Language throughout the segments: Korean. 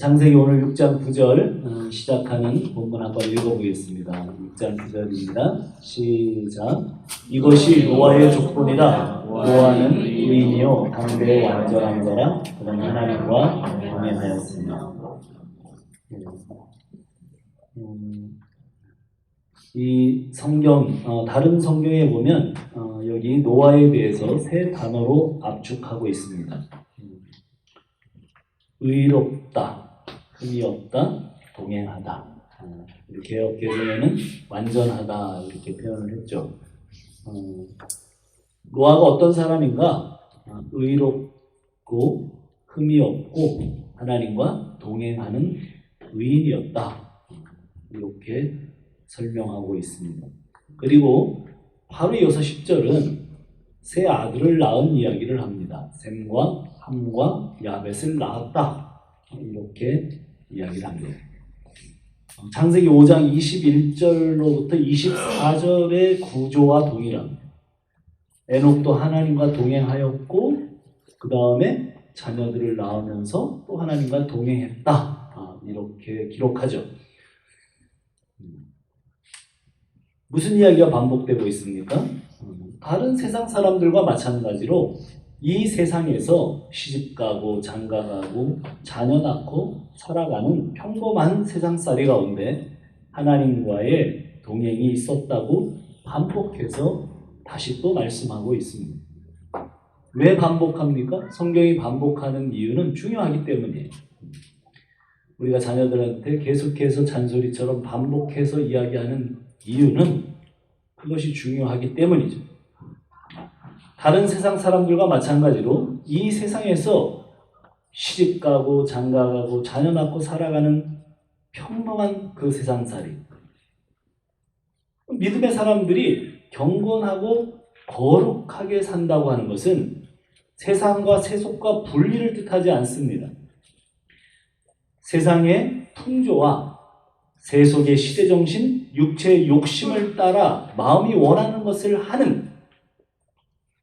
창세기 오늘 6장 9절 시작하는 본문 한번 읽어보겠습니다. 6장 9절입니다. 시작. 이것이 노아의 조건이다. 노아는 의인이요 당대의 완전한 자라 그는 하나님과 동행하였습니다. 이 성경 다른 성경에 보면 여기 노아에 대해서 세 단어로 압축하고 있습니다. 의롭다, 흠이 없다, 동행하다. 이렇게 개혁개정에는 완전하다 이렇게 표현을 했죠. 노아가 어떤 사람인가? 의롭고 흠이 없고 하나님과 동행하는 의인이었다. 이렇게 설명하고 있습니다. 그리고 바로 이어서 10절은 세 아들을 낳은 이야기를 합니다. 셈과 함과 야벳을 낳았다. 이렇게 이야기를 합니다. 창세기 5장 21절로부터 24절의 구조와 동일합니다. 에녹도 하나님과 동행하였고 그 다음에 자녀들을 낳으면서 또 하나님과 동행했다. 이렇게 기록하죠. 무슨 이야기가 반복되고 있습니까? 다른 세상 사람들과 마찬가지로 이 세상에서 시집가고 장가가고 자녀 낳고 살아가는 평범한 세상살이 가운데 하나님과의 동행이 있었다고 반복해서 다시 또 말씀하고 있습니다. 왜 반복합니까? 성경이 반복하는 이유는 중요하기 때문이에요. 우리가 자녀들한테 계속해서 잔소리처럼 반복해서 이야기하는 이유는 그것이 중요하기 때문이죠. 다른 세상 사람들과 마찬가지로 이 세상에서 시집가고 장가가고 자녀 낳고 살아가는 평범한 그 세상살이, 믿음의 사람들이 경건하고 거룩하게 산다고 하는 것은 세상과 세속과 분리를 뜻하지 않습니다. 세상의 풍조와 세속의 시대정신, 육체의 욕심을 따라 마음이 원하는 것을 하는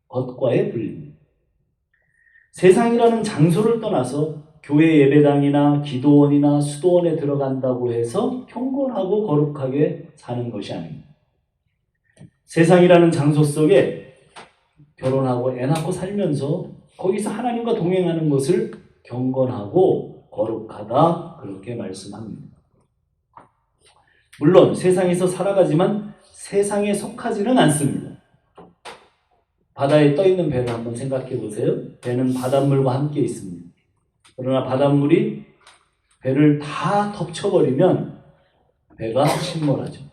것과의 분리입니다. 세상이라는 장소를 떠나서 교회 예배당이나 기도원이나 수도원에 들어간다고 해서 경건하고 거룩하게 사는 것이 아닙니다. 세상이라는 장소 속에 결혼하고 애 낳고 살면서 거기서 하나님과 동행하는 것을 경건하고 거룩하다 그렇게 말씀합니다. 물론 세상에서 살아가지만 세상에 속하지는 않습니다. 바다에 떠있는 배를 한번 생각해 보세요. 배는 바닷물과 함께 있습니다. 그러나 바닷물이 배를 다 덮쳐버리면 배가 침몰하죠.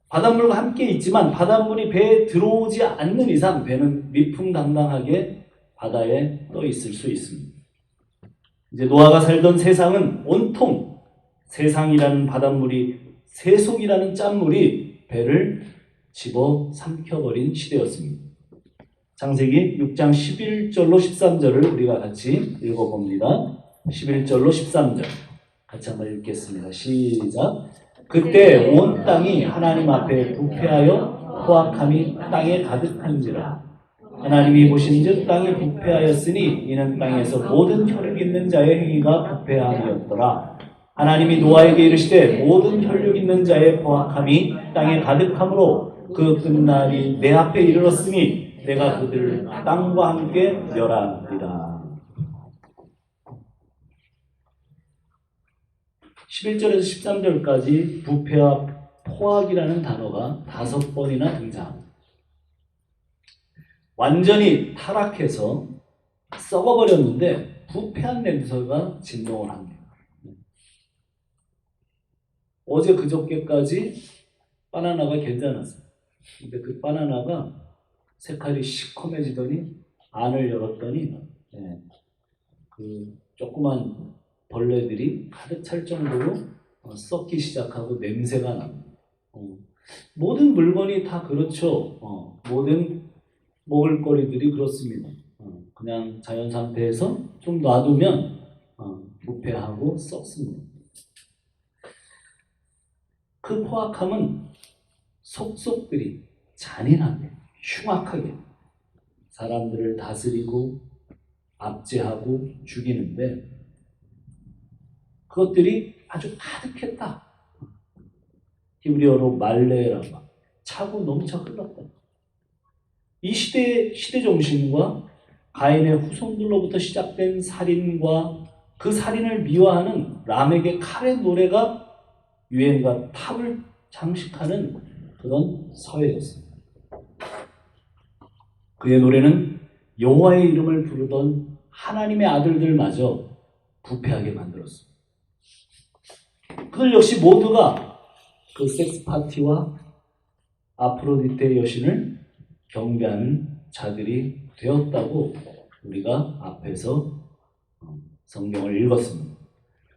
바닷물과 함께 있지만 바닷물이 배에 들어오지 않는 이상 배는 위풍당당하게 바다에 떠 있을 수 있습니다. 이제 노아가 살던 세상은 온통 세상이라는 바닷물이, 세속이라는 짠물이 배를 집어 삼켜버린 시대였습니다. 창세기 6장 11절로 13절을 우리가 같이 읽어봅니다. 11절로 13절 같이 한번 읽겠습니다. 시작. 그때 온 땅이 하나님 앞에 부패하여 포악함이 땅에 가득한지라. 하나님이 보신즉 땅이 부패하였으니 이는 땅에서 모든 혈육 있는 자의 행위가 부패함이었더라. 하나님이 노아에게 이르시되 모든 혈육 있는 자의 포악함이 땅에 가득함으로 그 끝날이 내 앞에 이르렀으니 내가 그들을 땅과 함께 멸하리라. 11절에서 13절까지 부패와 포악이라는 단어가 5번이나 등장합니다. 완전히 타락해서 썩어버렸는데 부패한 냄새가 진동을 합니다. 어제 그저께까지 바나나가 괜찮았어요. 근데 그 바나나가 색깔이 시커매지더니 안을 열었더니 그 조그만 벌레들이 가득 찰 정도로 썩기 시작하고 냄새가 납니다. 모든 물건이 다 그렇죠. 모든 먹을거리들이 그렇습니다. 그냥 자연 상태에서 좀 놔두면 부패하고 썩습니다. 그 포악함은 속속들이 잔인하게, 흉악하게 사람들을 다스리고 압제하고 죽이는데 그것들이 아주 가득했다. 히브리어로 말레라고 차고 넘쳐 흘렀다. 이 시대 정신과 가인의 후손들로부터 시작된 살인과 그 살인을 미화하는 람에게 칼의 노래가 유행과 탑을 장식하는 그런 사회였습니다. 그의 노래는 여호와의 이름을 부르던 하나님의 아들들마저 부패하게 만들었습니다. 그들 역시 모두가 그 섹스 파티와 아프로디테 여신을 경배하는 자들이 되었다고 우리가 앞에서 성경을 읽었습니다.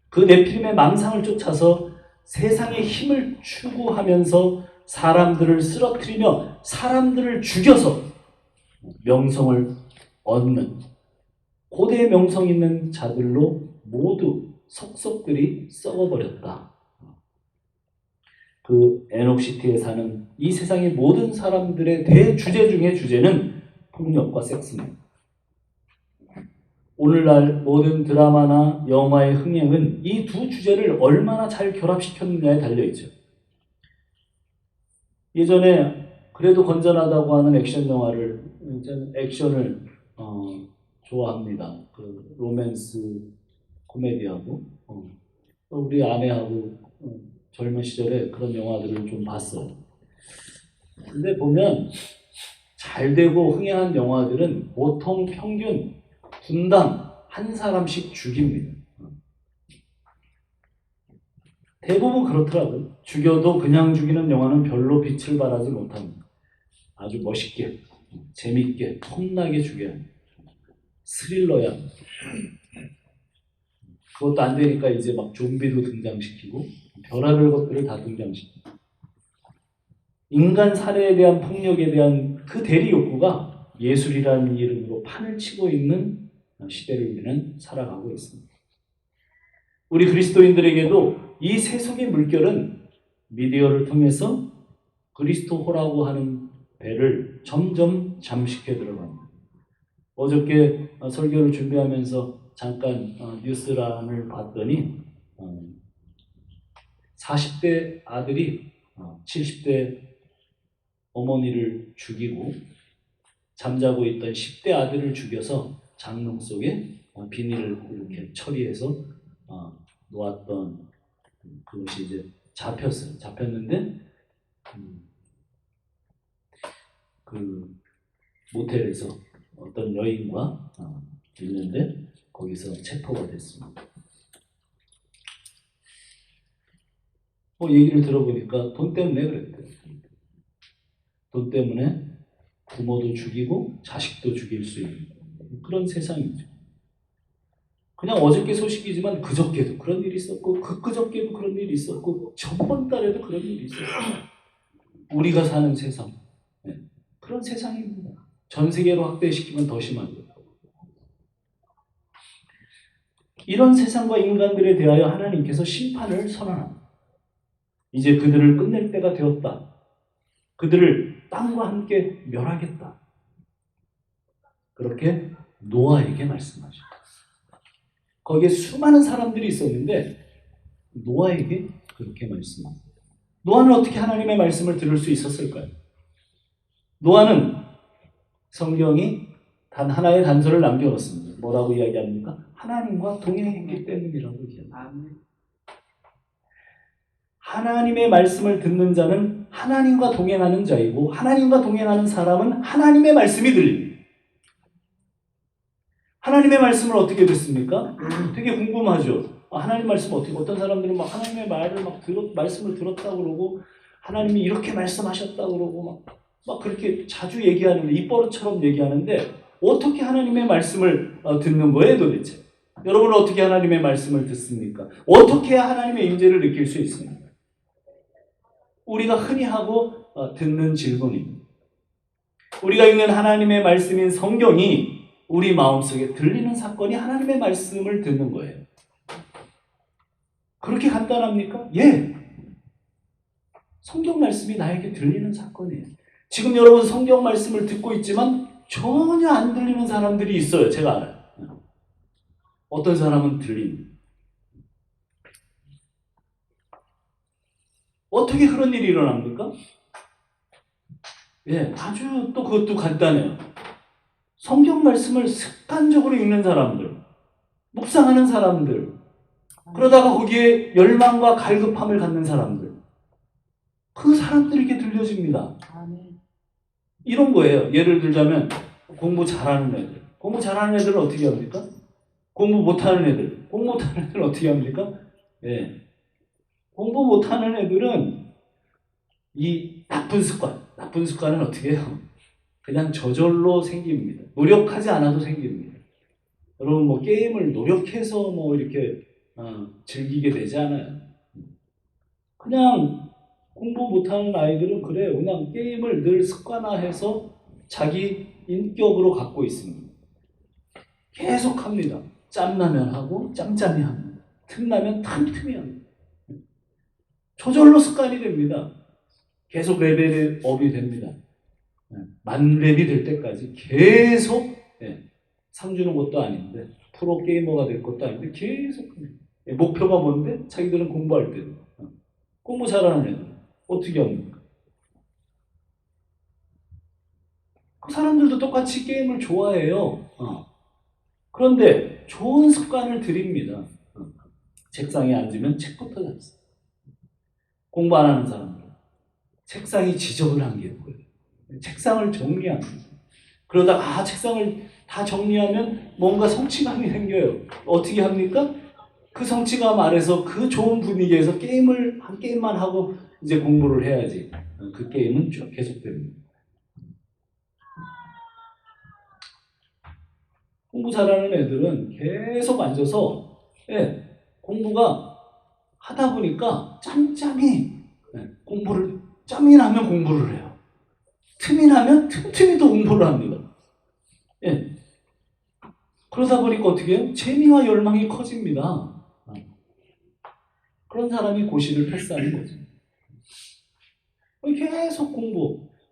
그 네피림의 망상을 쫓아서 세상의 힘을 추구하면서 사람들을 쓰러뜨리며 사람들을 죽여서 명성을 얻는 고대의 명성 있는 자들로 모두 속속들이 썩어버렸다. 그 에녹시티에 사는 이 세상의 모든 사람들의 대주제 중의 주제는 폭력과 섹스입니다. 오늘날 모든 드라마나 영화의 흥행은 이 두 주제를 얼마나 잘 결합시켰느냐에 달려있죠. 예전에 그래도 건전하다고 하는 액션 영화를, 저는 액션을 좋아합니다. 그 로맨스 코미디하고 우리 아내하고 젊은 시절에 그런 영화들을 좀 봤어요. 근데 보면 잘 되고 흥행한 영화들은 보통 평균 분당 한 사람씩 죽입니다. 대부분 그렇더라고요. 죽여도 그냥 죽이는 영화는 별로 빛을 발하지 못합니다. 아주 멋있게, 재밌게, 톰나게 죽여야 합니다. 스릴러야. 그것도 안 되니까 이제 막 좀비도 등장시키고 별의별 것들을 다 등장시키고 인간 살해에 대한 폭력에 대한 그 대리 욕구가 예술이라는 이름으로 판을 치고 있는 시대를 우리는 살아가고 있습니다. 우리 그리스도인들에게도 이 세속의 물결은 미디어를 통해서 그리스도호라고 하는 배를 점점 잠식해 들어갑니다. 어저께 설교를 준비하면서 잠깐 뉴스란을 봤더니 40대 아들이 70대 어머니를 죽이고 잠자고 있던 10대 아들을 죽여서 장롱 속에 비닐을 이렇게 처리해서 놓았던 그것이 이제 잡혔어요. 잡혔는데 그 모텔에서 어떤 여인과 있는데 거기서 체포가 됐습니다. 얘기를 들어보니까 돈 때문에 그랬대요. 돈 때문에 부모도 죽이고 자식도 죽일 수 있는 그런 세상이죠. 그냥 어저께 소식이지만 그저께도 그런 일이 있었고 그저께도 그런 일이 있었고 저번 달에도 그런 일이 있었고 우리가 사는 세상 그런 세상입니다. 전 세계로 확대시키면 더 심하죠. 이런 세상과 인간들에 대하여 하나님께서 심판을 선언합니다. 이제 그들을 끝낼 때가 되었다. 그들을 땅과 함께 멸하겠다. 그렇게 노아에게 말씀하죠. 거기에 수많은 사람들이 있었는데 노아에게 그렇게 말씀합니다. 노아는 어떻게 하나님의 말씀을 들을 수 있었을까요? 노아는 성경이 단 하나의 단서를 남겨놓습니다. 뭐라고 이야기합니까? 하나님과 동행했기 때문이라고 이야기합니다. 하나님의 말씀을 듣는 자는 하나님과 동행하는 자이고 하나님과 동행하는 사람은 하나님의 말씀이 들립니다. 하나님의 말씀을 어떻게 듣습니까? 되게 궁금하죠. 하나님 말씀 어떻게 어떤 사람들은 막 하나님의 말을 말씀을 들었다고 그러고 하나님이 이렇게 말씀하셨다고 그러고 막 그렇게 자주 얘기하는데 입버릇처럼 얘기하는데 어떻게 하나님의 말씀을 듣는 거예요 도대체? 여러분은 어떻게 하나님의 말씀을 듣습니까? 어떻게 해야 하나님의 임재를 느낄 수 있습니까? 우리가 흔히 하고 듣는 질문입니다. 우리가 읽는 하나님의 말씀인 성경이 우리 마음속에 들리는 사건이 하나님의 말씀을 듣는 거예요. 그렇게 간단합니까? 예. 성경 말씀이 나에게 들리는 사건이에요. 지금 여러분 성경 말씀을 듣고 있지만 전혀 안 들리는 사람들이 있어요. 제가 알아요. 어떤 사람은 들립니다. 어떻게 그런 일이 일어납니까? 예, 아주 또 그것도 간단해요. 성경 말씀을 습관적으로 읽는 사람들, 묵상하는 사람들, 그러다가 거기에 열망과 갈급함을 갖는 사람들, 그 사람들에게 들려집니다. 이런 거예요. 예를 들자면 공부 잘하는 애들. 공부 잘하는 애들은 어떻게 합니까? 공부 못하는 애들. 공부 못하는 애들은 어떻게 합니까? 예. 공부 못하는 애들은 이 나쁜 습관은 어떻게 해요? 그냥 저절로 생깁니다. 노력하지 않아도 생깁니다. 여러분 뭐 게임을 노력해서 뭐 이렇게 즐기게 되지 않아요. 그냥 공부 못하는 아이들은 그래요. 그냥 게임을 늘 습관화해서 자기 인격으로 갖고 있습니다. 계속 합니다. 짬나면 하고 짬짬이 합니다. 틈나면 틈틈이 합니다. 저절로 습관이 됩니다. 계속 레벨업이 됩니다. 만렙이 될 때까지 계속 상 주는 것도 아닌데 프로 게이머가 될 것도 아닌데 계속 목표가 뭔데? 자기들은 공부할 때도 공부 잘하는 애들 어떻게 합니까? 그 사람들도 똑같이 게임을 좋아해요. 그런데 좋은 습관을 들입니다. 책상에 앉으면 책부터 잡습니다. 공부 안 하는 사람들 책상이 지저분한 게 보여요. 책상을 정리합니다. 그러다가 책상을 다 정리하면 뭔가 성취감이 생겨요. 어떻게 합니까? 그 성취감 아래서 그 좋은 분위기에서 한 게임만 하고 이제 공부를 해야지. 그 게임은 쭉 계속됩니다. 공부 잘하는 애들은 계속 앉아서 공부가 하다 보니까 짬짬이 짬이 나면 공부를 해요. 틈이 나면 틈틈이 또 공부를 합니다. 그러다 보니까 어떻게 해요? 재미와 열망이 커집니다. 그런 사람이 고시를 패스하는 거죠. 계속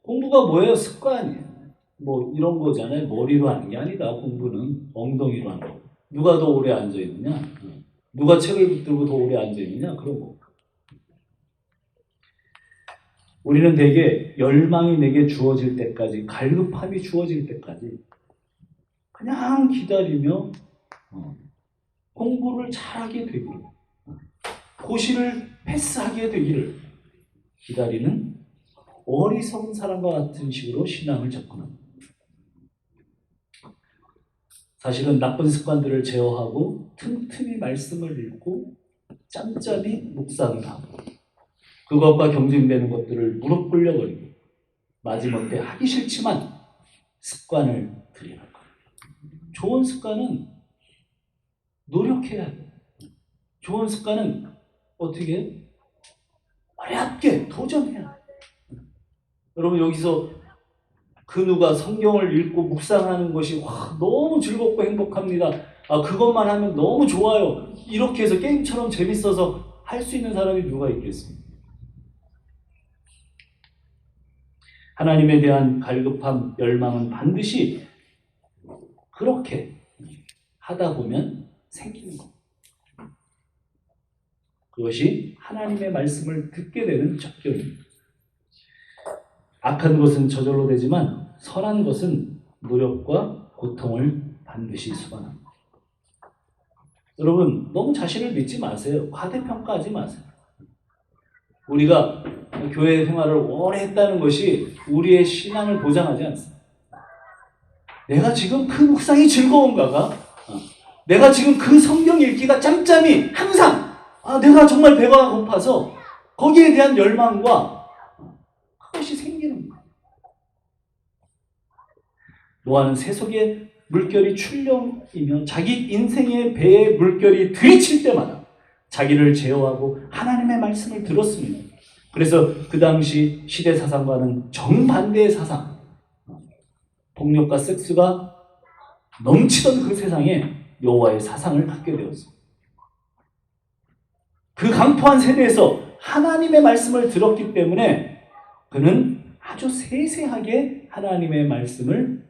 공부가 뭐예요? 습관이에요. 뭐 이런 거잖아요. 머리로 하는 게 아니다. 공부는 엉덩이로 하는 거. 누가 더 오래 앉아있느냐? 누가 책을 붙들고 더 오래 앉아있느냐? 그런 거. 우리는 대개 열망이 내게 주어질 때까지, 갈급함이 주어질 때까지 그냥 기다리며 공부를 잘하게 되기를, 고시를 패스하게 되기를 기다리는 어리석은 사람과 같은 식으로 신앙을 접근합니다. 사실은 나쁜 습관들을 제어하고 틈틈이 말씀을 읽고 짬짬이 묵상을 하고 그것과 경쟁되는 것들을 무릎 꿇려버리고 마지못해 하기 싫지만 습관을 들이는 것. 좋은 습관은 노력해야 돼요. 좋은 습관은 어떻게 해요? 어렵게 도전해야 돼요. 여러분 여기서 그 누가 성경을 읽고 묵상하는 것이 너무 즐겁고 행복합니다. 그것만 하면 너무 좋아요. 이렇게 해서 게임처럼 재밌어서 할 수 있는 사람이 누가 있겠습니까? 하나님에 대한 갈급함, 열망은 반드시 그렇게 하다 보면 생기는 것. 그것이 하나님의 말씀을 듣게 되는 적경입니다. 악한 것은 저절로 되지만 선한 것은 노력과 고통을 반드시 수반합니다. 여러분 너무 자신을 믿지 마세요. 과대평가하지 마세요. 우리가 교회 생활을 오래 했다는 것이 우리의 신앙을 보장하지 않습니다. 내가 지금 그 묵상이 즐거운가가? 내가 지금 그 성경 읽기가 짬짬이 항상 내가 정말 배가 고파서 거기에 대한 열망과 그것이 생기는 거예요. 노아는 세속의 물결이 출렁이며 자기 인생의 배에 물결이 들이칠 때마다 자기를 제어하고 하나님의 말씀을 들었습니다. 그래서 그 당시 시대 사상과는 정반대의 사상, 폭력과 섹스가 넘치던 그 세상에 여호와의 사상을 갖게 되었습니다. 그 강포한 세대에서 하나님의 말씀을 들었기 때문에 그는 아주 세세하게 하나님의 말씀을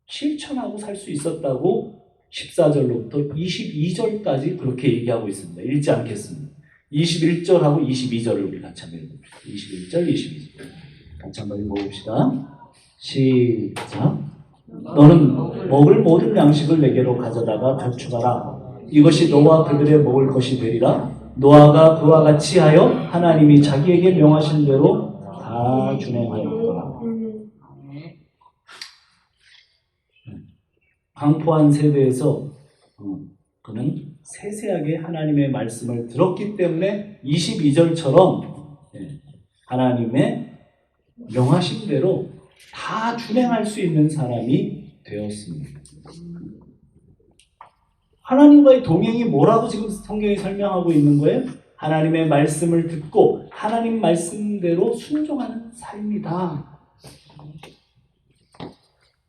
실천하고 살 수 있었다고 14절로부터 22절까지 그렇게 얘기하고 있습니다. 읽지 않겠습니다. 21절하고 22절을 우리 같이 한번 읽어봅시다. 21절, 22절. 같이 한번 읽어봅시다. 시작. 너는 먹을 모든 양식을 내게로 가져다가 저축하라. 이것이 너와 그들의 먹을 것이 되리라. 노아가 그와 같이 하여 하나님이 자기에게 명하신 대로 다 준행하였더라. 강포한 세대에서 그는 세세하게 하나님의 말씀을 들었기 때문에 22절처럼 하나님의 명하신 대로 다 준행할 수 있는 사람이 되었습니다. 하나님과의 동행이 뭐라고 지금 성경이 설명하고 있는 거예요? 하나님의 말씀을 듣고 하나님 말씀대로 순종하는 삶이다.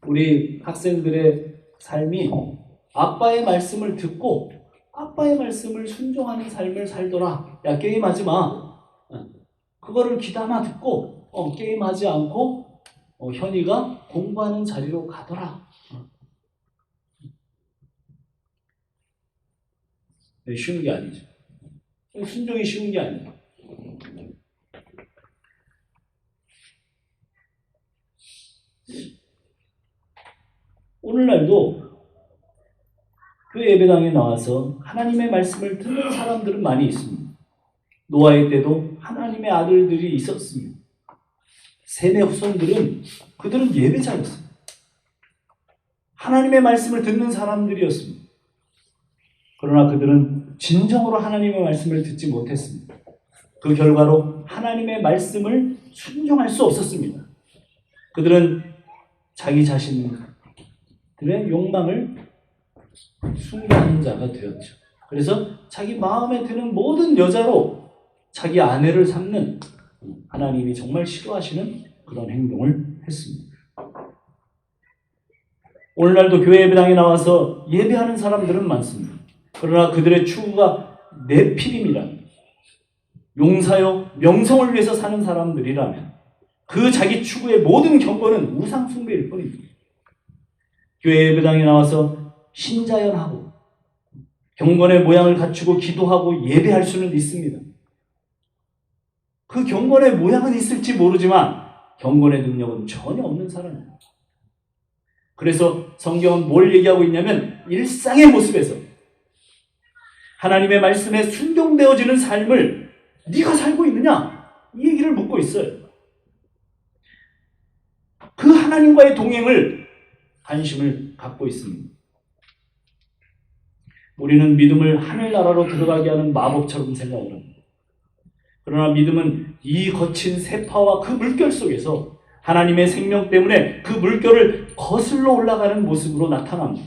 우리 학생들의 삶이 아빠의 말씀을 듣고 아빠의 말씀을 순종하는 삶을 살더라. 야, 게임하지 마. 그거를 귀담아 듣고 게임하지 않고 현이가 공부하는 자리로 가더라. 쉬운 게 아니죠. 순종이 쉬운 게 아니에요. 오늘날도 그 예배당에 나와서 하나님의 말씀을 듣는 사람들은 많이 있습니다. 노아의 때도 하나님의 아들들이 있었습니다. 셈의 후손들은 그들은 예배자였습니다. 하나님의 말씀을 듣는 사람들이었습니다. 그러나 그들은 진정으로 하나님의 말씀을 듣지 못했습니다. 그 결과로 하나님의 말씀을 순종할 수 없었습니다. 그들은 자기 자신들의 욕망을 숭배하는 자가 되었죠. 그래서 자기 마음에 드는 모든 여자로 자기 아내를 삼는 하나님이 정말 싫어하시는 그런 행동을 했습니다. 오늘날도 교회 예배당에 나와서 예배하는 사람들은 많습니다. 그러나 그들의 추구가 내피림이라면, 용사요 명성을 위해서 사는 사람들이라면 그 자기 추구의 모든 경건은 우상 숭배일 뿐입니다. 교회 예배당에 나와서 신자연하고 경건의 모양을 갖추고 기도하고 예배할 수는 있습니다. 그 경건의 모양은 있을지 모르지만 경건의 능력은 전혀 없는 사람입니다. 그래서 성경은 뭘 얘기하고 있냐면 일상의 모습에서 하나님의 말씀에 순종되어지는 삶을 네가 살고 있느냐? 이 얘기를 묻고 있어요. 그 하나님과의 동행을 관심을 갖고 있습니다. 우리는 믿음을 하늘나라로 들어가게 하는 마법처럼 생각을 합니다. 그러나 믿음은 이 거친 세파와 그 물결 속에서 하나님의 생명 때문에 그 물결을 거슬러 올라가는 모습으로 나타납니다.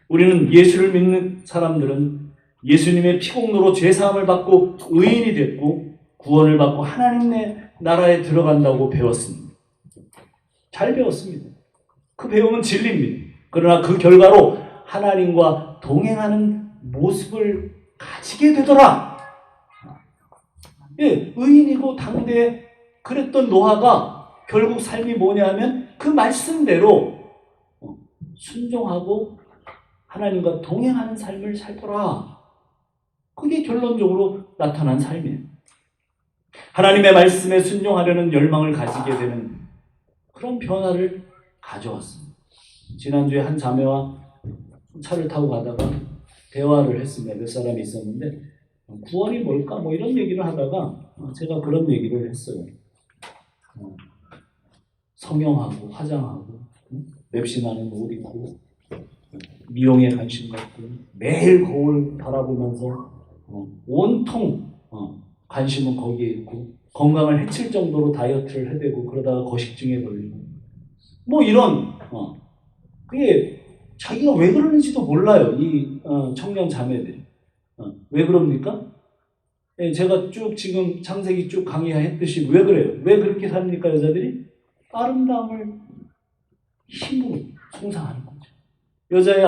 우리는 예수를 믿는 사람들은 예수님의 피공로로 죄사함을 받고 의인이 됐고 구원을 받고 하나님의 나라에 들어간다고 배웠습니다. 잘 배웠습니다. 그 배움은 진리입니다. 그러나 그 결과로 하나님과 동행하는 모습을 가지게 되더라. 예, 의인이고 당대에 그랬던 노아가 결국 삶이 뭐냐 하면 그 말씀대로 순종하고 하나님과 동행하는 삶을 살더라. 그게 결론적으로 나타난 삶이에요. 하나님의 말씀에 순종하려는 열망을 가지게 되는 그런 변화를 가져왔습니다. 지난주에 한 자매와 차를 타고 가다가 대화를 했습니다. 몇 사람이 있었는데 구원이 뭘까? 뭐 이런 얘기를 하다가 제가 그런 얘기를 했어요. 성형하고 화장하고 맵신하는 옷 입고 미용에 관심 갖고 매일 거울 바라보면서 온통 관심은 거기에 있고 건강을 해칠 정도로 다이어트를 해대고 그러다가 거식증에 걸리고 뭐 이런 그게 자기가 왜 그러는지도 몰라요. 이 청년 자매들이 왜 그럽니까? 예, 제가 쭉 지금 창세기 쭉 강의했듯이 왜 그래요? 왜 그렇게 삽니까 여자들이? 아름다움을 힘으로 숭상하는 거죠. 여자의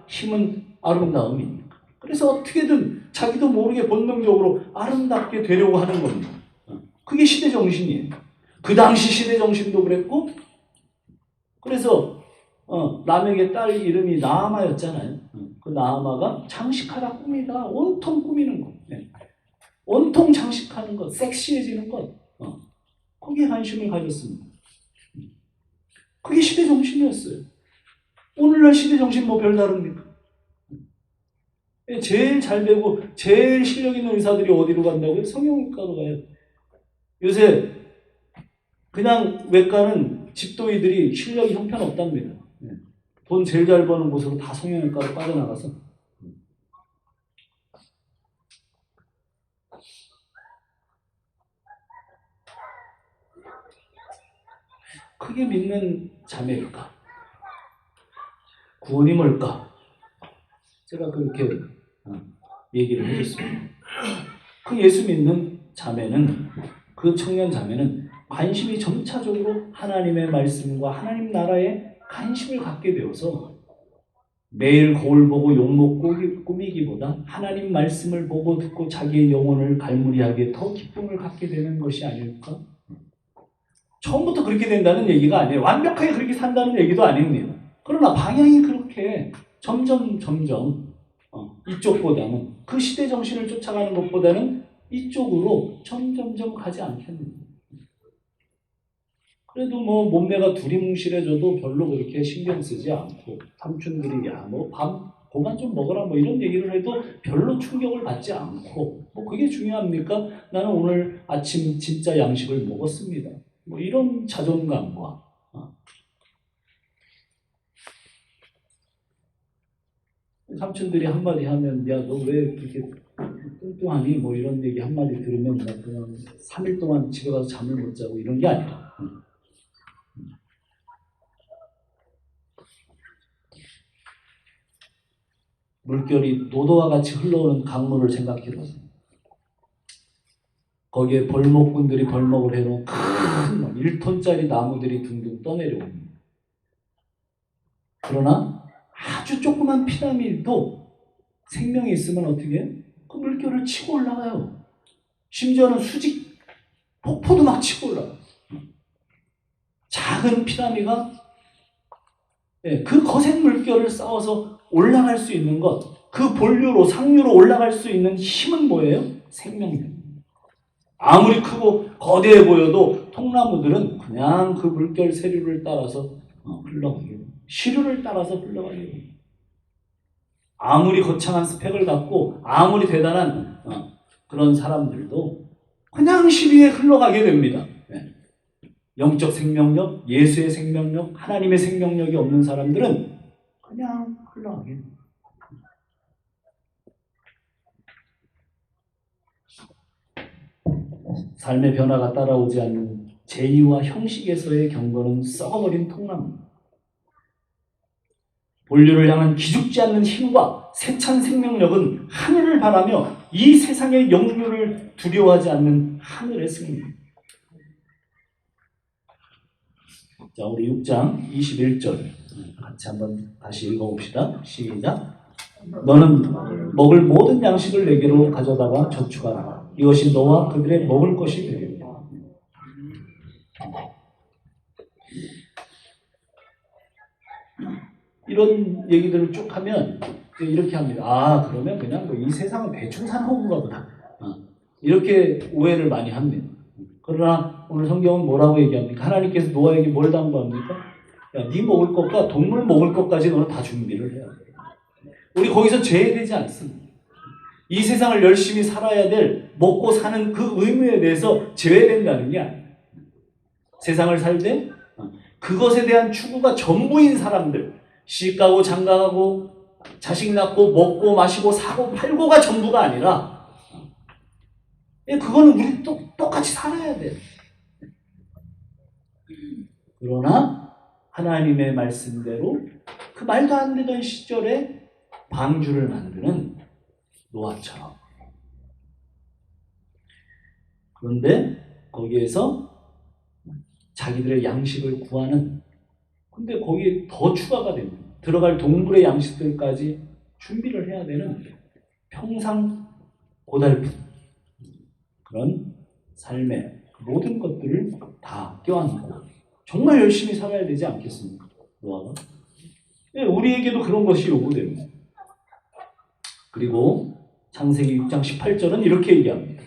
힘은 아름다움이니까. 그래서 어떻게든 자기도 모르게 본능적으로 아름답게 되려고 하는 겁니다. 그게 시대 정신이에요. 그 당시 시대 정신도 그랬고 그래서 라멕의 딸 이름이 나아마였잖아요. 그 나아마가 장식하라 꾸미다 온통 꾸미는 거. 네. 온통 장식하는 것, 섹시해지는 것, 거기에 관심을 가졌습니다. 그게 시대 정신이었어요. 오늘날 시대 정신 뭐 별다릅니까? 제일 잘 되고 제일 실력 있는 의사들이 어디로 간다고요? 성형외과로 가요. 요새 그냥 외과는 집도의들이 실력이 형편없답니다. 돈 제일 잘 버는 곳으로 다 성형외과로 빠져나가서. 크게 믿는 자매일까? 구원이 뭘까? 제가 그렇게 얘기를 해줬습니다. 그 예수 믿는 자매는, 그 청년 자매는 관심이 점차적으로 하나님의 말씀과 하나님 나라에 관심을 갖게 되어서 매일 거울 보고 욕먹고 꾸미기보다 하나님 말씀을 보고 듣고 자기의 영혼을 갈무리하게 더 기쁨을 갖게 되는 것이 아닐까? 처음부터 그렇게 된다는 얘기가 아니에요. 완벽하게 그렇게 산다는 얘기도 아닙니다. 그러나 방향이 그렇게 점점 이쪽보다는, 그 시대 정신을 쫓아가는 것보다는 이쪽으로 점점점 가지 않겠는가. 그래도 뭐 몸매가 두리뭉실해져도 별로 그렇게 신경 쓰지 않고, 삼촌들이 야 뭐 밥 그만 좀 먹어라 뭐 이런 얘기를 해도 별로 충격을 받지 않고, 뭐 그게 중요합니까? 나는 오늘 아침 진짜 양식을 먹었습니다. 뭐 이런 자존감과 삼촌들이 한마디 하면 야 너 왜 그렇게 뚱뚱하니? 뭐 이런 얘기 한마디 들으면 나 그냥 3일 동안 집에 가서 잠을 못 자고 이런 게 아니라, 물결이 노도와 같이 흘러오는 강물을 생각해보세요. 거기에 벌목꾼들이 벌목을 해놓은 큰 1톤짜리 나무들이 둥둥 떠내려옵니다. 그러나 아주 조그만 피라미드도 생명이 있으면 어떻게 해요? 그 물결을 치고 올라가요. 심지어는 수직 폭포도 막 치고 올라가요. 작은 피라미드가 그 거센 물결을 쌓아서 올라갈 수 있는 것, 그 본류로 상류로 올라갈 수 있는 힘은 뭐예요? 생명력. 아무리 크고 거대해 보여도 통나무들은 그냥 그 물결 세류를 따라서 흘러가게 돼요. 시류를 따라서 흘러가게 돼요. 아무리 거창한 스펙을 갖고 아무리 대단한 그런 사람들도 그냥 시류에 흘러가게 됩니다. 영적 생명력, 예수의 생명력, 하나님의 생명력이 없는 사람들은 그냥 흘러가게 됩니다. 삶의 변화가 따라오지 않는 제의와 형식에서의 경건은 썩어버린 통나무. 본류를 향한 기죽지 않는 힘과 세찬 생명력은 하늘을 바라며 이 세상의 영류를 두려워하지 않는 하늘의 승리. 자, 우리 6장 21절 같이 한번 다시 읽어봅시다. 시작. 너는 먹을 모든 양식을 내게로 가져다가 저축하라. 이것이 너와 그들의 먹을 것이 되리라. 이런 얘기들을 쭉 하면 이렇게 합니다. 아, 그러면 그냥 뭐 이 세상은 대충 사는 건가 보다. 이렇게 오해를 많이 합니다. 그러나 오늘 성경은 뭐라고 얘기합니까? 하나님께서 노아에게 뭘 당부합니까? 야, 네 먹을 것과 동물 먹을 것까지 너는 다 준비를 해야 돼. 우리 거기서 제외되지 않습니다. 이 세상을 열심히 살아야 될, 먹고 사는 그 의무에 대해서 제외된다는 게 아니에요. 세상을 살 때 그것에 대한 추구가 전부인 사람들, 시집가고 장가가고 자식 낳고 먹고 마시고 사고 팔고가 전부가 아니라, 그거는 우리 똑같이 살아야 돼요. 그러나 하나님의 말씀대로 그 말도 안 되던 시절에 방주를 만드는 노아처럼. 그런데 거기에서 자기들의 양식을 구하는, 근데 거기에 더 추가가 됩니다. 들어갈 동물의 양식들까지 준비를 해야 되는 평상 고달픈 그런 삶의 모든 것들을 다 껴안고 정말 열심히 살아야 되지 않겠습니까? 노아가? 우리에게도 그런 것이 요구됩니다. 그리고 창세기 6장 18절은 이렇게 얘기합니다.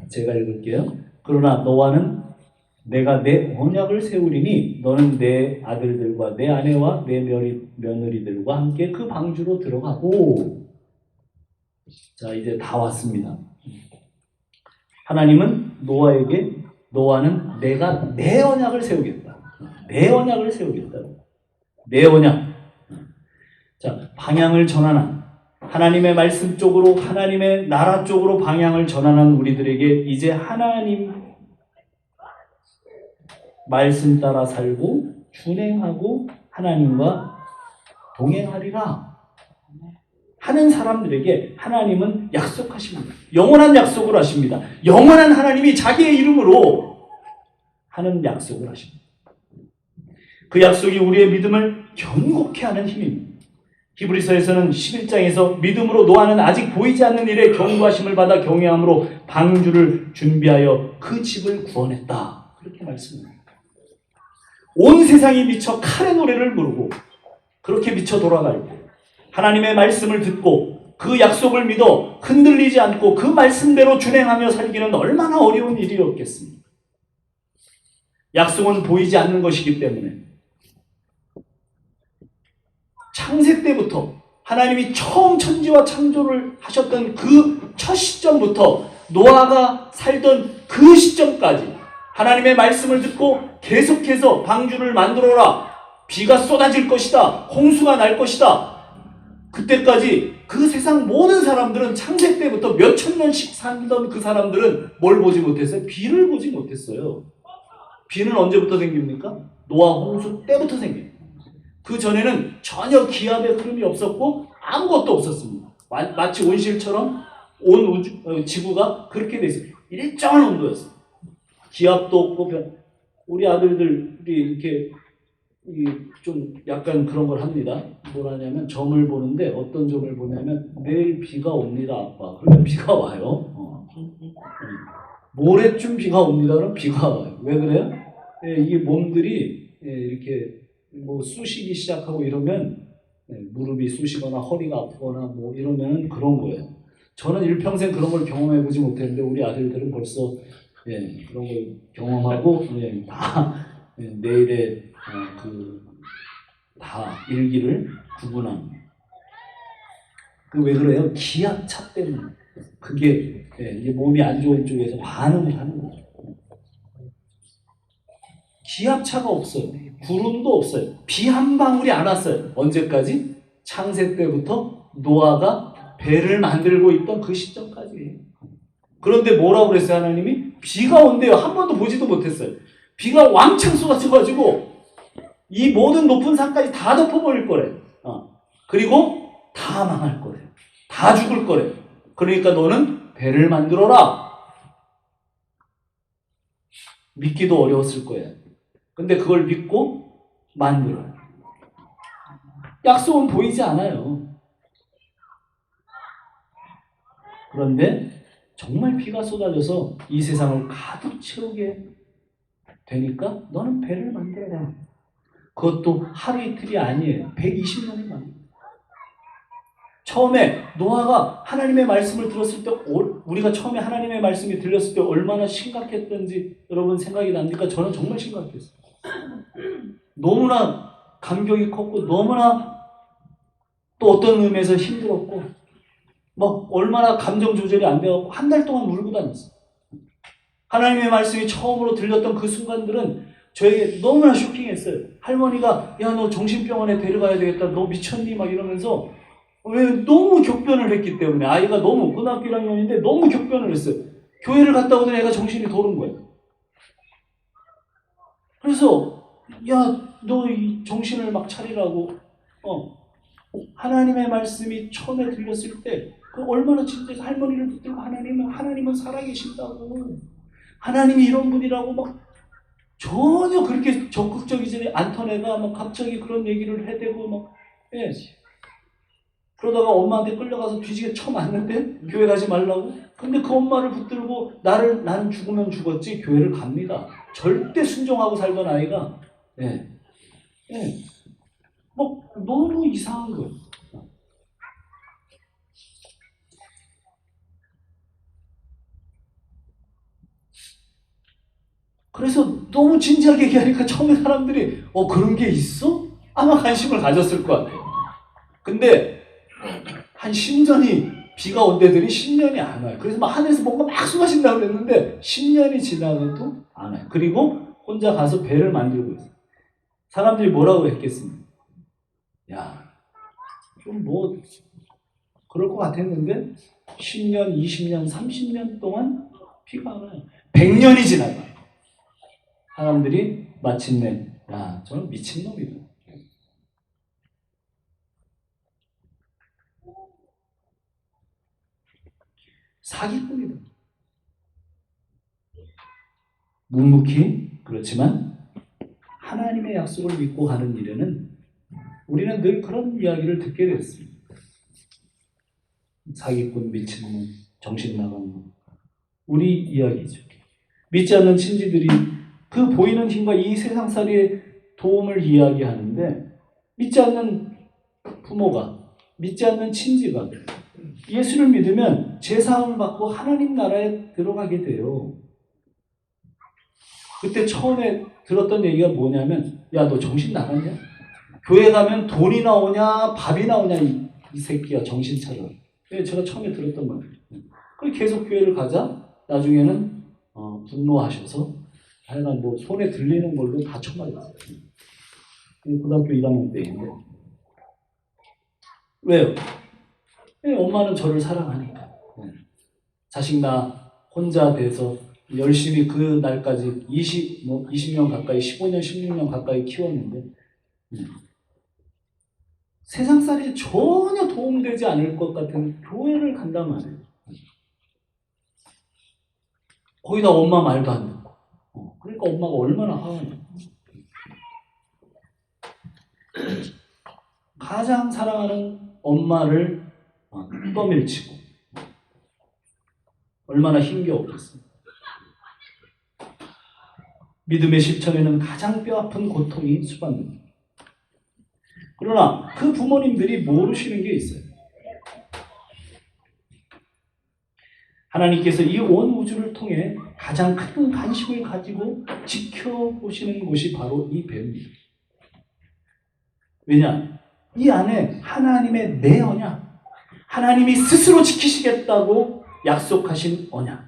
제가 읽을게요. 그러나 노아는 내가 내 언약을 세우리니 너는 내 아들들과 내 아내와 내 며느리들과 함께 그 방주로 들어가고. 자, 이제 다 왔습니다. 하나님은 노아에게 노아는 내가 내 언약을 세우겠다. 내 언약을 세우겠다. 내 언약. 자, 방향을 전환한 하나님의 말씀 쪽으로 하나님의 나라 쪽으로 방향을 전환한 우리들에게 이제 하나님 말씀 따라 살고 준행하고 하나님과 동행하리라 하는 사람들에게 하나님은 약속하십니다. 영원한 약속을 하십니다. 영원한 하나님이 자기의 이름으로 하는 약속을 하십니다. 그 약속이 우리의 믿음을 견고케 하는 힘입니다. 히브리서에서는 11장에서 믿음으로 노아는 아직 보이지 않는 일에 경고하심을 받아 경외함으로 방주를 준비하여 그 집을 구원했다. 그렇게 말씀합니다. 온 세상이 미쳐 칼의 노래를 부르고 그렇게 미쳐 돌아갈 때 하나님의 말씀을 듣고 그 약속을 믿어 흔들리지 않고 그 말씀대로 준행하며 살기는 얼마나 어려운 일이었겠습니까? 약속은 보이지 않는 것이기 때문에 창세 때부터 하나님이 처음 천지와 창조를 하셨던 그 첫 시점부터 노아가 살던 그 시점까지 하나님의 말씀을 듣고 계속해서 방주를 만들어라. 비가 쏟아질 것이다. 홍수가 날 것이다. 그때까지 그 세상 모든 사람들은 창세 때부터 몇천 년씩 살던 그 사람들은 뭘 보지 못했어요? 비를 보지 못했어요. 비는 언제부터 생깁니까? 노아 홍수 때부터 생겨요. 그 전에는 전혀 기압의 흐름이 없었고 아무것도 없었습니다. 마치 온실처럼 온 지구가 그렇게 돼 있어요. 일정한 온도였어요. 기압도 없고 우리 아들들이 이렇게 좀 약간 그런 걸 합니다. 뭐라냐면 점을 보는데 어떤 점을 보냐면 내일 비가 옵니다, 아빠. 그러면 비가 와요. 모레쯤 비가 옵니다. 그러면 비가 와요. 왜 그래요? 이게 몸들이 이렇게 뭐 쑤시기 시작하고 이러면 무릎이 쑤시거나 허리가 아프거나 뭐 이러면 그런 거예요. 저는 일평생 그런 걸 경험해보지 못했는데 우리 아들들은 벌써 그런 걸 경험하고 다 내일의 다 일기를 구분합니다. 그 왜 그래요? 기압차 때문에 그게 이제 몸이 안 좋은 쪽에서 반응을 하는 거죠. 기압차가 없어요. 구름도 없어요. 비 한 방울이 안 왔어요. 언제까지? 창세 때부터 노아가 배를 만들고 있던 그 시점까지. 그런데 뭐라고 그랬어요? 하나님이? 비가 온대요. 한 번도 보지도 못했어요. 비가 왕창 쏟아져가지고 이 모든 높은 산까지 다 덮어버릴 거래. 그리고 다 망할 거래. 다 죽을 거래. 그러니까 너는 배를 만들어라. 믿기도 어려웠을 거예요. 근데 그걸 믿고 만들어요. 약속은 보이지 않아요. 그런데 정말 비가 쏟아져서 이 세상을 가득 채우게 되니까 너는 배를 만들어라. 그것도 하루 이틀이 아니에요. 120년이 만들어요. 처음에 노아가 하나님의 말씀을 들었을 때 우리가 처음에 하나님의 말씀이 들렸을 때 얼마나 심각했던지 여러분 생각이 납니까? 저는 정말 심각했어요. 너무나 감격이 컸고 너무나 또 어떤 의미에서 힘들었고 막 얼마나 감정 조절이 안 되고 한 달 동안 울고 다녔어요. 하나님의 말씀이 처음으로 들렸던 그 순간들은 저에게 너무나 쇼킹했어요. 할머니가 야 너 정신병원에 데려가야 되겠다. 너 미쳤니? 막 이러면서 왜 너무 격변을 했기 때문에 아이가 너무 고등학교 1학년인데 너무 격변을 했어요. 교회를 갔다 오더니 애가 정신이 도는 거예요. 그래서 야 너 이 정신을 막 차리라고 하나님의 말씀이 처음에 들렸을 때 그 얼마나 진짜 할머니를 붙들고 하나님은 살아계신다고 하나님이 이런 분이라고 막 전혀 그렇게 적극적이지 않던 애가 막 갑자기 그런 얘기를 해대고 막 그러다가 엄마한테 끌려가서 뒤지게 쳐맞는데 교회 가지 말라고. 근데 그 엄마를 붙들고 나는 죽으면 죽었지 교회를 갑니다. 절대 순종하고 살던 아이가 뭐 너무 이상한 거예요. 그래서 너무 진지하게 얘기하니까 처음에 사람들이 그런 게 있어? 아마 관심을 가졌을 것 같아요. 근데 한 10년이 비가 온 데들이 10년이 안 와요. 그래서 막 하늘에서 뭔가 막 쏟아진다고 그랬는데 10년이 지나도 안 와요. 그리고 혼자 가서 배를 만들고 있어요. 사람들이 뭐라고 했겠습니까? 야, 좀 뭐 그럴 것 같았는데 10년, 20년, 30년 동안 비가 안 와요. 100년이 지나가. 사람들이 마침내 야, 저는 미친놈이다. 사기꾼이다. 묵묵히 그렇지만 하나님의 약속을 믿고 가는 일에는 우리는 늘 그런 이야기를 듣게 됐습니다. 사기꾼, 미친놈, 정신 나간 놈. 우리 이야기죠. 믿지 않는 친지들이 그 보이는 힘과 이 세상살이의 도움을 이야기하는데 믿지 않는 부모가, 믿지 않는 친지가 예수를 믿으면 제사함을 받고 하나님 나라에 들어가게 돼요. 그때 처음에 들었던 얘기가 뭐냐면 야, 너 정신 나갔냐? 교회 가면 돈이 나오냐 밥이 나오냐 이 새끼야, 정신 차려. 제가 처음에 들었던 말이에요. 그래서 계속 교회를 가자 나중에는 분노하셔서 하여간 뭐 손에 들리는 걸로 다 쳐맞았어요. 고등학교 1학년 때인데. 왜요? 엄마는 저를 사랑하니까. 자식 나 혼자 돼서 열심히 그 날까지 20년 가까이, 15년, 16년 가까이 키웠는데 세상살이에 전혀 도움되지 않을 것 같은 교회를 간단 말이에요. 거기다 엄마 말도 안 듣고. 그러니까 엄마가 얼마나 화나냐. 가장 사랑하는 엄마를 떠밀치고 얼마나 힘겨웠겠습니까? 믿음의 실천에는 가장 뼈아픈 고통이 수반됩니다. 그러나 그 부모님들이 모르시는 게 있어요. 하나님께서 이 온 우주를 통해 가장 큰 관심을 가지고 지켜보시는 곳이 바로 이 배입니다. 왜냐? 이 안에 하나님의 내 언약, 하나님이 스스로 지키시겠다고 약속하신 언약,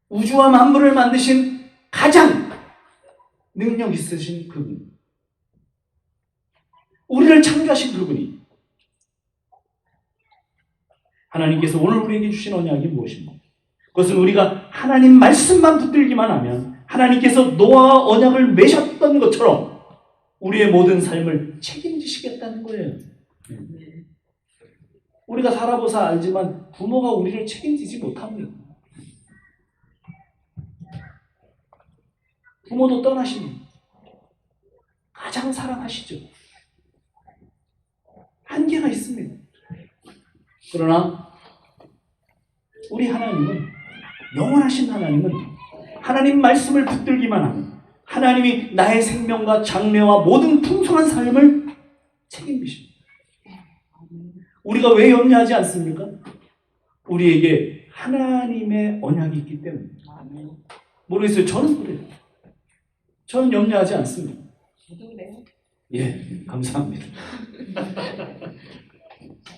우주와 만물을 만드신 가장 능력 있으신 그분, 우리를 창조하신 그분이 하나님께서 오늘 우리에게 주신 언약이 무엇인가? 그것은 우리가 하나님 말씀만 붙들기만 하면 하나님께서 노아와 언약을 맺었던 것처럼 우리의 모든 삶을 책임지시겠다는 거예요. 우리가 살아보사 알지만 부모가 우리를 책임지지 못합니다. 부모도 떠나시면 가장 사랑하시죠. 한계가 있습니다. 그러나 우리 하나님은, 영원하신 하나님은 하나님 말씀을 붙들기만 하면 하나님이 나의 생명과 장래와 모든 풍성한 삶을 책임지십니다. 우리가 왜 염려하지 않습니까? 우리에게 하나님의 언약이 있기 때문입니다. 모르겠어요. 저는 그래요. 저는 염려하지 않습니다. 저도 그래요. 예, 감사합니다.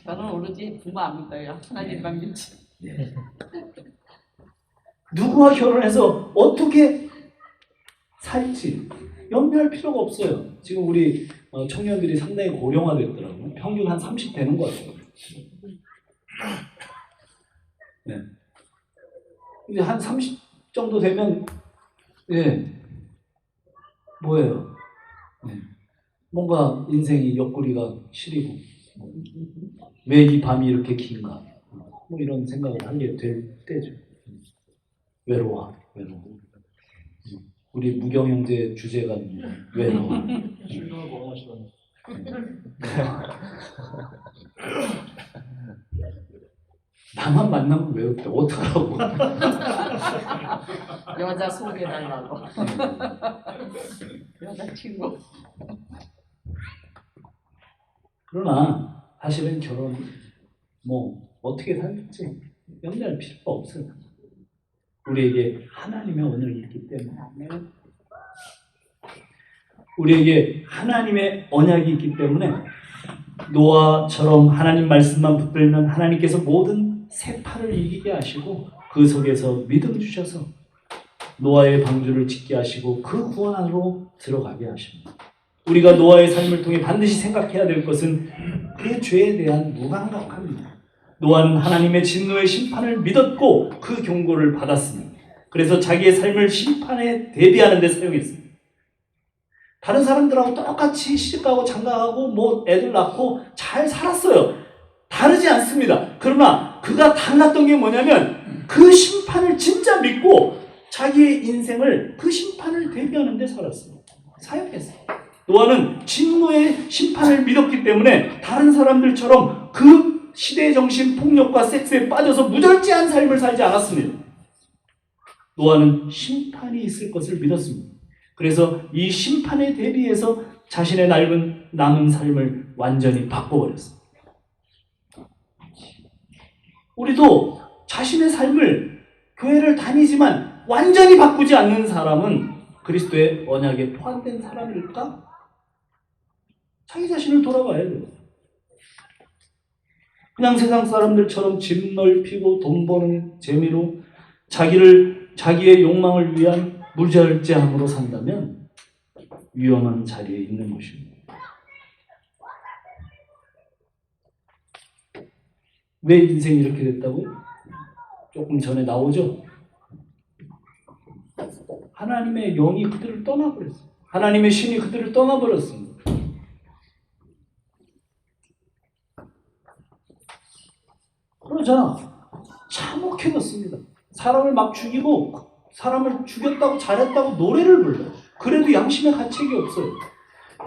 저는 오로지 부모 안 믿어요. 하나님만 믿지. 예. 누구와 결혼해서 어떻게 살지 염려할 필요가 없어요. 지금 우리 청년들이 상당히 고령화됐더라고요. 평균 한 30 되는 것 같아요. 네. 이제 한 30 정도 되면 뭐예요? 뭔가 인생이 옆구리가 시리고 왜 이 밤이 이렇게 긴가? 뭐 이런 생각을 하게 될 때죠. 외로워. 우리 무경 형제 주제가 외로워. 실로가 뭐가 싫어? 나만 만나면 외롭대. 어떡하라고. 여자 소개해달라고. 여자친구. 그러나 사실은 결혼 어떻게 살지 염려할 필요가 없어요. 우리에게 하나님의 언어가 있기 때문에, 아멘. 우리에게 하나님의 언약이 있기 때문에 노아처럼 하나님 말씀만 붙들면 하나님께서 모든 세파를 이기게 하시고 그 속에서 믿음 주셔서 노아의 방주를 짓게 하시고 그 구원 안으로 들어가게 하십니다. 우리가 노아의 삶을 통해 반드시 생각해야 될 것은 그의 죄에 대한 무감각함입니다. 노아는 하나님의 진노의 심판을 믿었고 그 경고를 받았습니다. 그래서 자기의 삶을 심판에 대비하는 데 사용했습니다. 다른 사람들하고 똑같이 시집가고 장가가고 뭐 애들 낳고 잘 살았어요. 다르지 않습니다. 그러나 그가 달랐던 게 뭐냐면 그 심판을 진짜 믿고 자기의 인생을 그 심판을 대비하는 데 살았습니다. 사용했어요. 노아는 진노의 심판을 믿었기 때문에 다른 사람들처럼 그 시대의 정신, 폭력과 섹스에 빠져서 무절제한 삶을 살지 않았습니다. 노아는 심판이 있을 것을 믿었습니다. 그래서 이 심판에 대비해서 자신의 남은 삶을 완전히 바꿔버렸습니다. 우리도 자신의 삶을 교회를 다니지만 완전히 바꾸지 않는 사람은 그리스도의 언약에 포함된 사람일까? 자기 자신을 돌아봐야 돼요. 그냥 세상 사람들처럼 집 넓히고 돈 버는 재미로 자기의 욕망을 위한 무절제함으로 산다면 위험한 자리에 있는 것입니다. 왜 인생이 이렇게 됐다고요? 조금 전에 나오죠? 하나님의 영이 그들을 떠나버렸어요. 하나님의 신이 그들을 떠나버렸습니다. 그러자 참혹해졌습니다. 사람을 막 죽이고 사람을 죽였다고 잘했다고 노래를 불러요. 그래도 양심의 가책이 없어요.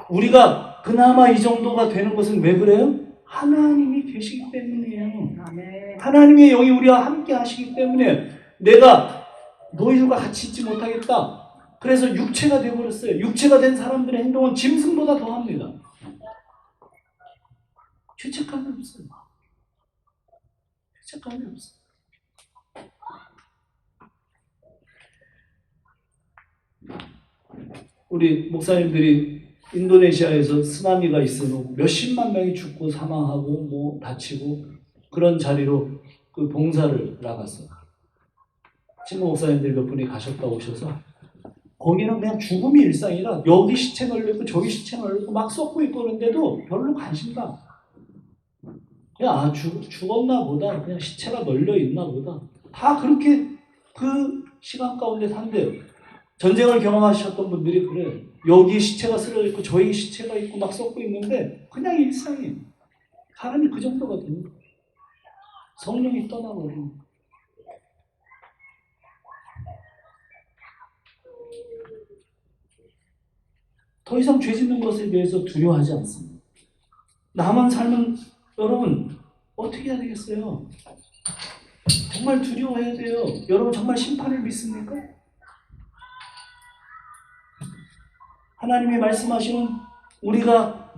우리가 그나마 이 정도가 되는 것은 왜 그래요? 하나님이 계시기 때문이에요. 아멘. 하나님의 영이 우리와 함께 하시기 때문에 내가 너희들과 같이 있지 못하겠다. 그래서 육체가 되어버렸어요. 육체가 된 사람들의 행동은 짐승보다 더합니다. 죄책감이 없어요. 죄책감이 없어요. 우리 목사님들이 인도네시아에서 쓰나미가 있어도 몇십만 명이 죽고 사망하고 뭐 다치고 그런 자리로 그 봉사를 나갔어요. 친구 목사님들 몇 분이 가셨다 오셔서 거기는 그냥 죽음이 일상이라 여기 시체 널리고 저기 시체 널리고 막 썩고 있고 그런데도 별로 관심도 그냥 죽었나 보다, 그냥 시체가 널려 있나 보다, 다 그렇게 그 시간 가운데 산대요. 전쟁을 경험하셨던 분들이 그래요. 여기 시체가 쓰러져 있고 저기 시체가 있고 막 썩고 있는데 그냥 일상이에요. 사람이 그 정도거든요. 성령이 떠나버리는. 더 이상 죄 짓는 것에 대해서 두려워하지 않습니다. 나만 살면 여러분 어떻게 해야 되겠어요? 정말 두려워해야 돼요. 여러분 정말 심판을 믿습니까? 하나님이 말씀하시는 우리가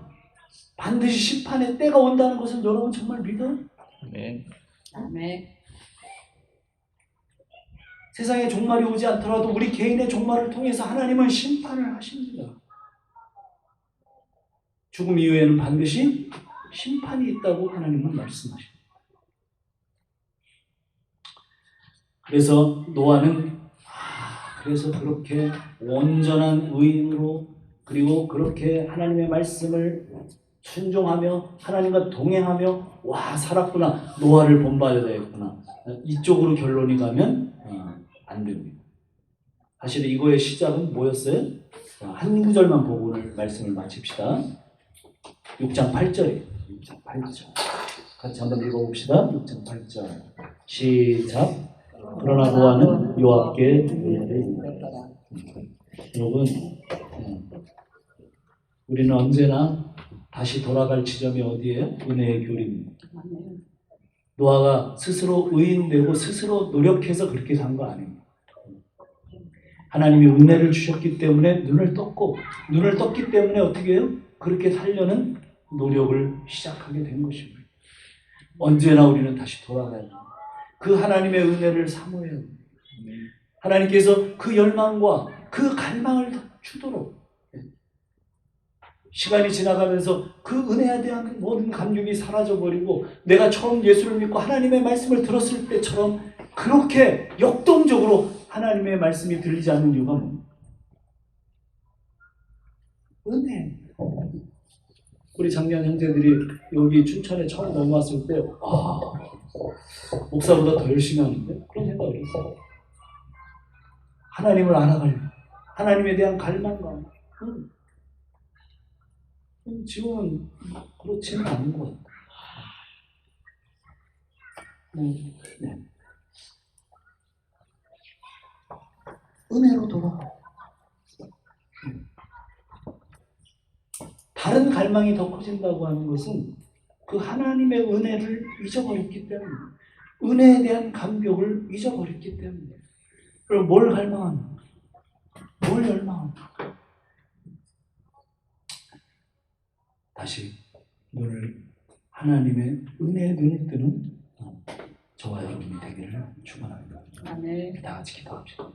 반드시 심판의 때가 온다는 것을 여러분 정말 믿어요? 네. 아멘. 세상에 종말이 오지 않더라도 우리 개인의 종말을 통해서 하나님은 심판을 하십니다. 죽음 이후에는 반드시 심판이 있다고 하나님은 말씀하십니다. 그래서 노아는 그래서 그렇게 온전한 의인으로 그리고 그렇게 하나님의 말씀을 순종하며 하나님과 동행하며 살았구나. 노아를 본받아야 되겠구나. 이쪽으로 결론이 가면 안 됩니다. 사실 이거의 시작은 뭐였어요? 한 구절만 보고 오늘 말씀을 마칩시다. 6장 8절이에요. 6장 8절. 같이 한번 읽어봅시다. 6장 8절. 시작. 그러나 노아는 여호와께 은혜를 입었다. 여러분, 우리는 언제나 다시 돌아갈 지점이 어디예요? 은혜의 교리입니다. 아멘. 노아가 스스로 의인되고 스스로 노력해서 그렇게 산 거 아닙니다. 하나님이 은혜를 주셨기 때문에 눈을 떴기 때문에 어떻게 해요? 그렇게 살려는 노력을 시작하게 된 것입니다. 언제나 우리는 다시 돌아가야 합니다. 그 하나님의 은혜를 사모해야 합니다. 하나님께서 그 열망과 그 갈망을 주도록 시간이 지나가면서 그 은혜에 대한 모든 감격이 사라져버리고 내가 처음 예수를 믿고 하나님의 말씀을 들었을 때처럼 그렇게 역동적으로 하나님의 말씀이 들리지 않는 이유가 뭡니까? 은혜. 우리 작년 형제들이 여기 춘천에 처음 넘어왔을 때 목사보다 더 열심히 하는데? 그런 생각을 했어요. 하나님을 알아가려고 하나님에 대한 갈망과 지금은 그렇지는 않은 것 같아요. 네. 은혜로 돌아가요. 다른 갈망이 더 커진다고 하는 것은 그 하나님의 은혜를 잊어버렸기 때문에 은혜에 대한 감격을 잊어버렸기 때문에 그럼 뭘 갈망합니까? 뭘 열망합니까? 다시 눈을 하나님의 은혜에 눈을 뜨는 저와 여러분이 되기를 축원합니다. 아멘. 다 같이 기도합시다.